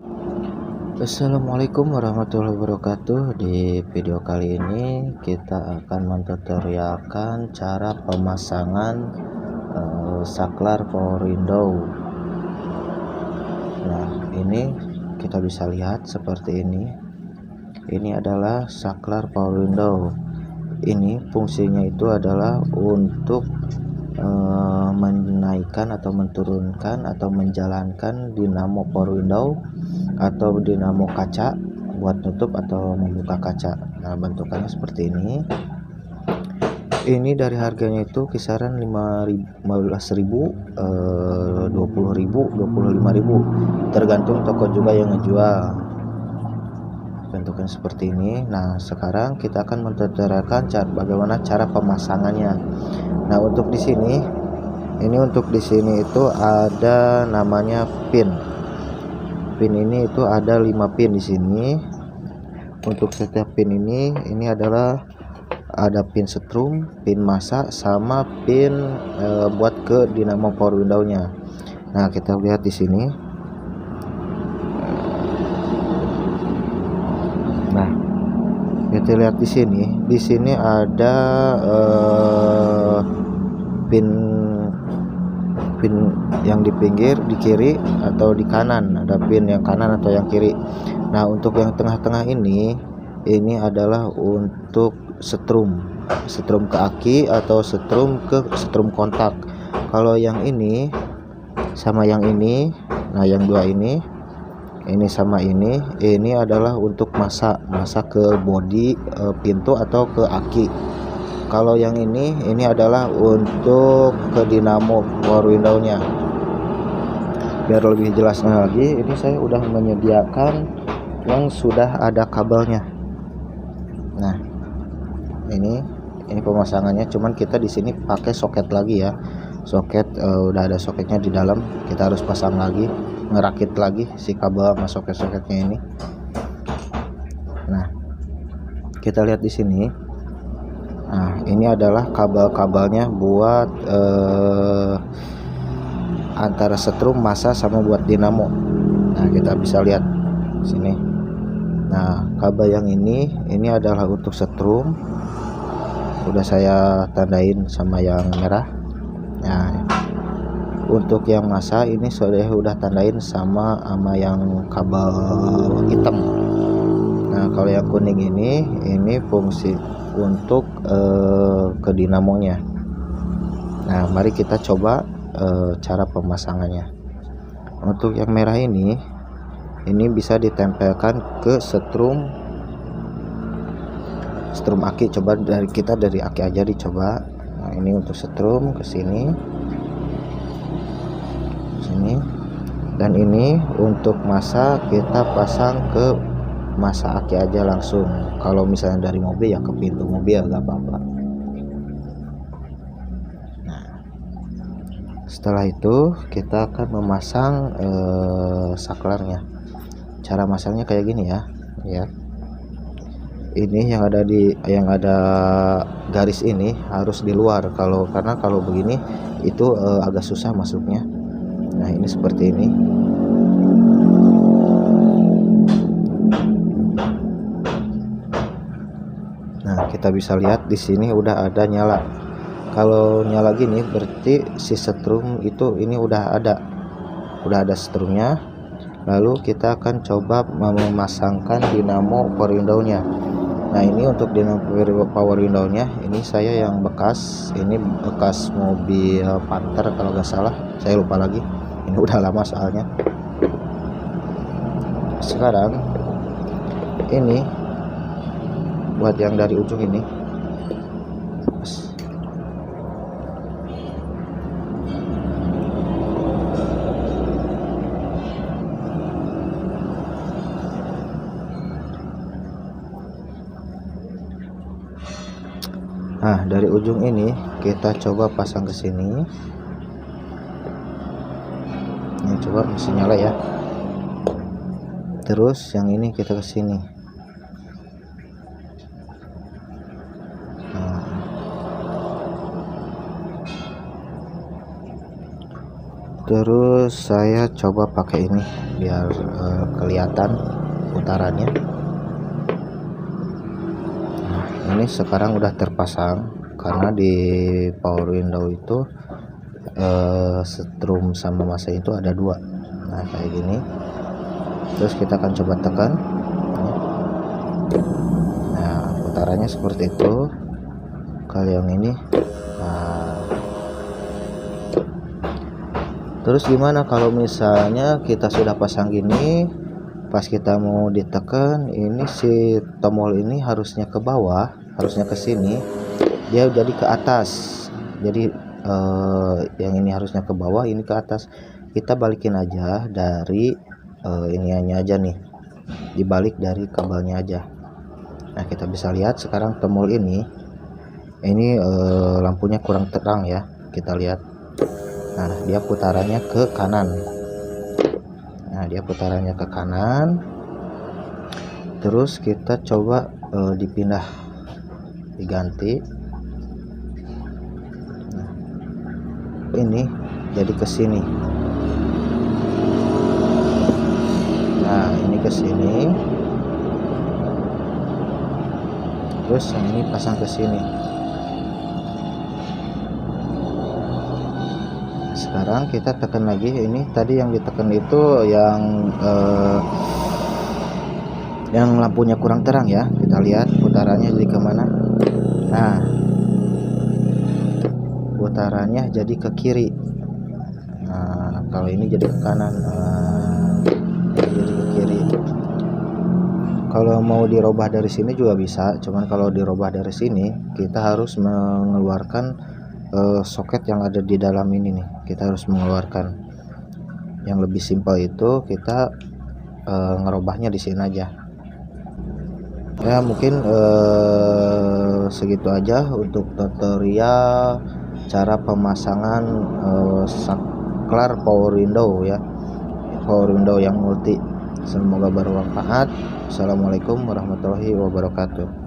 Assalamualaikum warahmatullahi wabarakatuh. Di video kali ini kita akan mentutorialkan cara pemasangan saklar power window. Nah, ini kita bisa lihat seperti ini. Ini adalah saklar power window. Ini fungsinya itu adalah untuk menaikkan atau menurunkan atau menjalankan dinamo power window atau dinamo kaca buat tutup atau membuka kaca. Nah, bentukannya seperti ini. Ini dari harganya itu kisaran 15.000, 20.000, 25.000, tergantung toko juga yang ngejual. Bentuknya seperti ini. Nah, sekarang kita akan mentutorialkan bagaimana cara pemasangannya. Nah, untuk di sini itu ada namanya pin. Pin ini itu ada 5 pin di sini. Untuk setiap pin ini adalah ada pin setrum, pin massa, sama pin buat ke dinamo power window-nya. Nah, kita lihat di sini. Nah, kita lihat di sini. Di sini ada pin yang di pinggir, di kiri atau di kanan. Ada pin yang kanan atau yang kiri. Nah, untuk yang tengah-tengah ini adalah untuk setrum ke aki atau setrum kontak. Kalau yang ini sama yang ini, nah yang dua ini sama ini adalah untuk massa ke bodi pintu atau ke aki. Kalau yang ini adalah untuk ke dinamo power window-nya. Biar lebih jelasnya lagi, ini saya udah menyediakan yang sudah ada kabelnya. Nah, ini pemasangannya, cuman kita di sini pakai soket lagi ya. Soket udah ada soketnya di dalam, kita harus pasang lagi, ngerakit lagi si kabel sama soket-soketnya ini. Nah, kita lihat di sini. Nah, ini adalah kabel-kabelnya buat antara setrum, massa, sama buat dinamo. Nah, kita bisa lihat di sini. Nah, kabel yang ini adalah untuk setrum. Udah saya tandain sama yang merah. Nah, untuk yang massa ini sudah tandain sama yang kabel hitam. Nah, kalau yang kuning ini fungsi untuk ke dinamonya. Nah, mari kita coba cara pemasangannya. Untuk yang merah ini bisa ditempelkan ke setrum aki. Coba dari aki aja dicoba. Nah, ini untuk setrum ke sini, dan ini untuk massa kita pasang ke massa aki aja langsung. Kalau misalnya dari mobil ya ke pintu mobil, gak apa-apa. Nah, setelah itu kita akan memasang saklarnya. Cara masangnya kayak gini ya. Lihat. Ini yang ada garis ini harus di luar, karena kalau begini itu agak susah masuknya. Nah, ini seperti ini. Nah, kita bisa lihat di sini udah ada nyala. Kalau nyala gini berarti si setrum ini udah ada setrumnya. Lalu kita akan coba memasangkan dinamo power window-nya. Nah, ini untuk dinamo power window-nya ini saya yang bekas. Ini bekas mobil Panther kalau nggak salah, saya lupa lagi. Ini udah lama soalnya. Sekarang ini buat yang dari ujung ini. Nah, dari ujung ini kita coba pasang ke sini. Ini coba masih nyala ya. Terus yang ini kita ke sini. Nah, terus Terus saya coba pakai ini biar kelihatan putarannya. Nah, ini sekarang udah terpasang karena di power window itu setrum sama masa itu ada dua. Nah kayak gini. Terus kita akan coba tekan. Nah putarannya seperti itu. Kalau yang ini terus gimana kalau misalnya kita sudah pasang gini, pas kita mau ditekan, ini si tombol ini harusnya ke bawah, harusnya ke sini, dia jadi ke atas. Jadi yang ini harusnya ke bawah, ini ke atas. Kita balikin aja dari iniannya aja nih, dibalik dari kabelnya aja. Nah kita bisa lihat sekarang tombol ini lampunya kurang terang ya, kita lihat. Nah dia putarannya ke kanan. Nah dia putarannya ke kanan. Terus kita coba dipindah, diganti. Nah, ini jadi ke sini. Nah ini ke sini. Terus yang ini pasang ke sini. Sekarang kita tekan lagi. Ini tadi yang ditekan itu yang lampunya kurang terang ya. Kita lihat putarannya jadi kemana. Nah putarannya jadi ke kiri. Nah kalau ini jadi ke kanan. Jadi ke kiri. Kalau mau dirubah dari sini juga bisa, cuman kalau dirubah dari sini kita harus mengeluarkan soket yang ada di dalam ini nih. Kita harus mengeluarkan. Yang lebih simpel itu kita ngerubahnya di sini aja ya. Mungkin segitu aja untuk tutorial cara pemasangan saklar power window ya, power window yang multi. Semoga bermanfaat. Assalamualaikum warahmatullahi wabarakatuh.